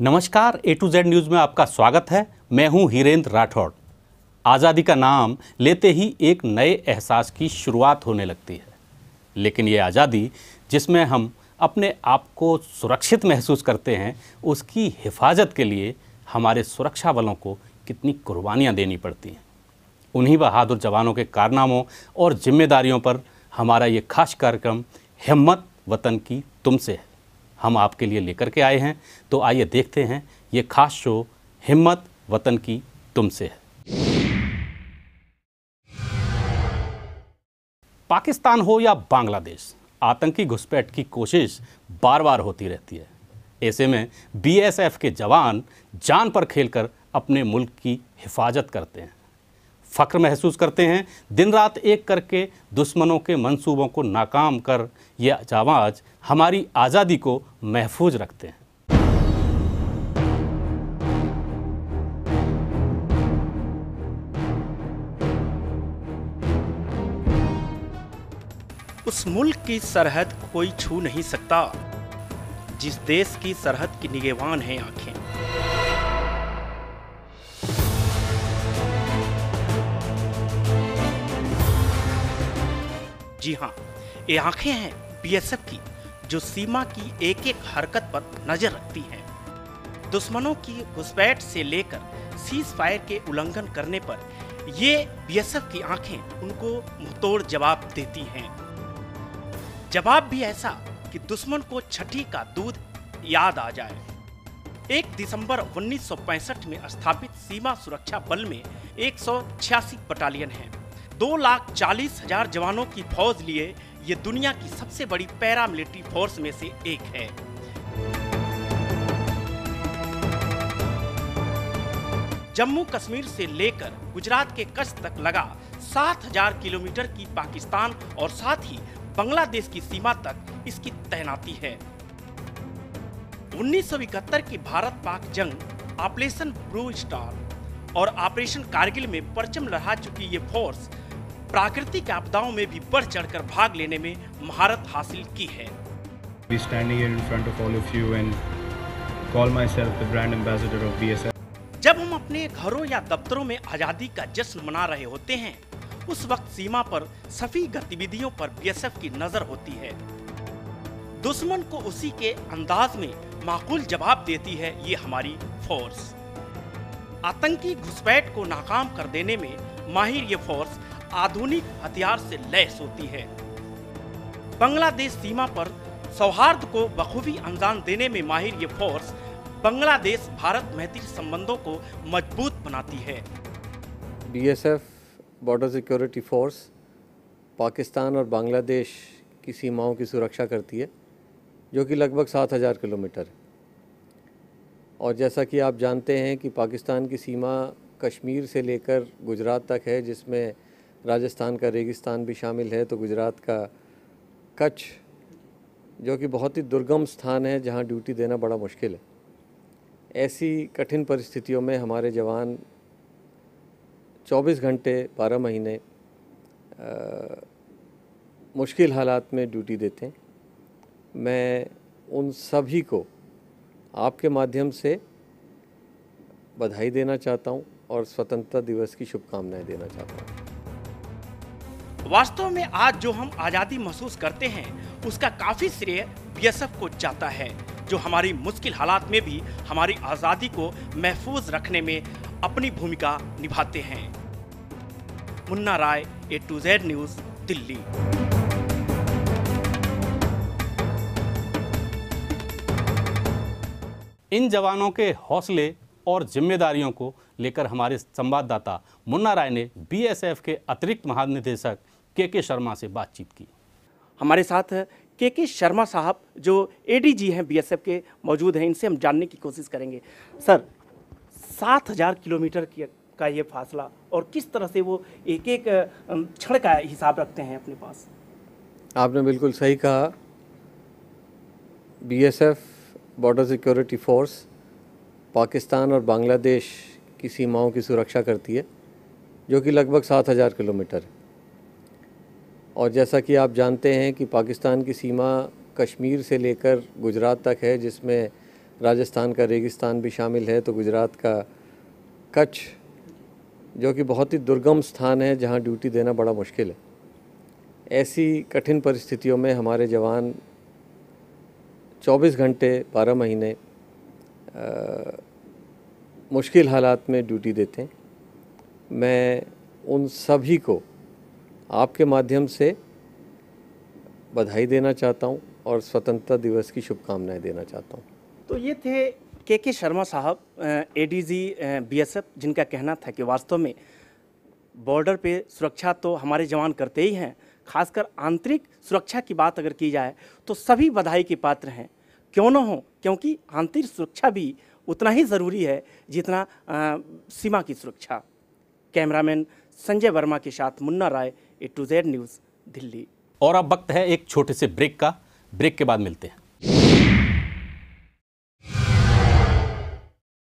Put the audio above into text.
नमस्कार, ए to Z news में आपका स्वागत है। मैं हूं हीरेंद्र राठौड़। आज़ादी का नाम लेते ही एक नए एहसास की शुरुआत होने लगती है, लेकिन ये आज़ादी जिसमें हम अपने आप को सुरक्षित महसूस करते हैं, उसकी हिफाजत के लिए हमारे सुरक्षा बलों को कितनी कुर्बानियां देनी पड़ती हैं। उन्हीं बहादुर जवानों के कारनामों और जिम्मेदारियों पर हमारा ये खास कार्यक्रम हिम्मत वतन की तुमसे है, हम आपके लिए लेकर के आए हैं। तो आइए देखते हैं ये खास शो हिम्मत वतन की तुमसे है। पाकिस्तान हो या बांग्लादेश, आतंकी घुसपैठ की कोशिश बार बार होती रहती है। ऐसे में बीएसएफ के जवान जान पर खेलकर अपने मुल्क की हिफाजत करते हैं, फ़ख्र महसूस करते हैं। दिन रात एक करके दुश्मनों के मंसूबों को नाकाम कर ये जवान हमारी आज़ादी को महफूज रखते हैं। उस मुल्क की सरहद कोई छू नहीं सकता जिस देश की सरहद की निगहबान हैं आंखें। जी हाँ, ये आंखें हैं बीएसएफ की, जो सीमा की एक एक हरकत पर नजर रखती हैं। दुश्मनों की घुसपैठ से लेकर सीज फायर के उल्लंघन करने पर ये बीएसएफ की आंखें उनको मुंहतोड़ जवाब देती हैं। जवाब भी ऐसा कि दुश्मन को छठी का दूध याद आ जाए। 1 दिसंबर 1965 में स्थापित सीमा सुरक्षा बल में 186 बटालियन हैं। 2,40,000 जवानों की फौज लिए ये दुनिया की सबसे बड़ी पैरामिलिट्री फोर्स में से एक है। जम्मू कश्मीर से लेकर गुजरात के कच्छ तक लगा 7,000 किलोमीटर की पाकिस्तान और साथ ही बांग्लादेश की सीमा तक इसकी तैनाती है। 1971 की भारत पाक जंग, ऑपरेशन ब्लू स्टार और ऑपरेशन कारगिल में परचम लहरा चुकी ये फोर्स प्राकृतिक आपदाओं में भी बढ़ चढ़कर भाग लेने में महारत हासिल की है। Be standing here in front of all of you and call myself the brand ambassador of BSF. जब हम अपने घरों या दफ्तरों में आजादी का जश्न मना रहे होते हैं, उस वक्त सीमा पर सभी गतिविधियों पर बीएसएफ की नजर होती है। दुश्मन को उसी के अंदाज में माकूल जवाब देती है ये हमारी फोर्स। आतंकी घुसपैठ को नाकाम कर देने में माहिर ये फोर्स आधुनिक हथियार से लैस होती है। बांग्लादेश सीमा पर सौहार्द को बखूबी अंजाम देने में माहिर ये फोर्स बांग्लादेश भारत मैत्री संबंधों को मजबूत बनाती है। BSF border security force Pakistan और बांग्लादेश की सीमाओं की सुरक्षा करती है, जो कि लगभग 7,000 किलोमीटर है। और जैसा कि आप जानते हैं कि पाकिस्तान की सीमा कश्मीर से लेकर गुजरात तक है, जिसमें राजस्थान का रेगिस्तान भी शामिल है, तो गुजरात का कच्छ, जो कि बहुत ही दुर्गम स्थान है जहां ड्यूटी देना बड़ा मुश्किल है। ऐसी कठिन परिस्थितियों में हमारे जवान 24 घंटे 12 महीने मुश्किल हालात में ड्यूटी देते हैं। मैं उन सभी को आपके माध्यम से बधाई देना चाहता हूं और स्वतंत्रता दिवस की शुभकामनाएं देना चाहता हूं। वास्तव में आज जो हम आज़ादी महसूस करते हैं, उसका काफ़ी श्रेय बीएसएफ को जाता है, जो हमारी मुश्किल हालात में भी हमारी आज़ादी को महफूज रखने में अपनी भूमिका निभाते हैं। मुन्ना राय, ए टू जेड न्यूज़, दिल्ली। इन जवानों के हौसले और जिम्मेदारियों को लेकर हमारे संवाददाता मुन्ना राय ने बीएसएफ के अतिरिक्त महानिदेशक के शर्मा से बातचीत की। हमारे साथ के शर्मा साहब, जो एडीजी हैं बीएसएफ के, मौजूद हैं। इनसे हम जानने की कोशिश करेंगे। सर, 7,000 किलोमीटर का ये फासला, और किस तरह से वो एक एक क्षण का हिसाब रखते हैं अपने पास? आपने बिल्कुल सही कहा। BSF border security force Pakistan और बांग्लादेश की सीमाओं की सुरक्षा करती है, जो कि लगभग 7,000 किलोमीटर है। और जैसा कि आप जानते हैं कि पाकिस्तान की सीमा कश्मीर से लेकर गुजरात तक है, जिसमें राजस्थान का रेगिस्तान भी शामिल है, तो गुजरात का कच्छ, जो कि बहुत ही दुर्गम स्थान है जहां ड्यूटी देना बड़ा मुश्किल है। ऐसी कठिन परिस्थितियों में हमारे जवान 24 घंटे 12 महीने मुश्किल हालात में ड्यूटी देते हैं। मैं उन सभी को आपके माध्यम से बधाई देना चाहता हूं और स्वतंत्रता दिवस की शुभकामनाएं देना चाहता हूं। तो ये थे के शर्मा साहब, एडीजी बीएसएफ, जिनका कहना था कि वास्तव में बॉर्डर पे सुरक्षा तो हमारे जवान करते ही हैं, खासकर आंतरिक सुरक्षा की बात अगर की जाए तो सभी बधाई के पात्र हैं, क्यों न हो, क्योंकि आंतरिक सुरक्षा भी उतना ही ज़रूरी है जितना सीमा की सुरक्षा। कैमरामैन संजय वर्मा के साथ मुन्ना राय, A to Z news, Delhi. और अब वक्त है एक छोटे से ब्रेक का। ब्रेक के बाद मिलते हैं।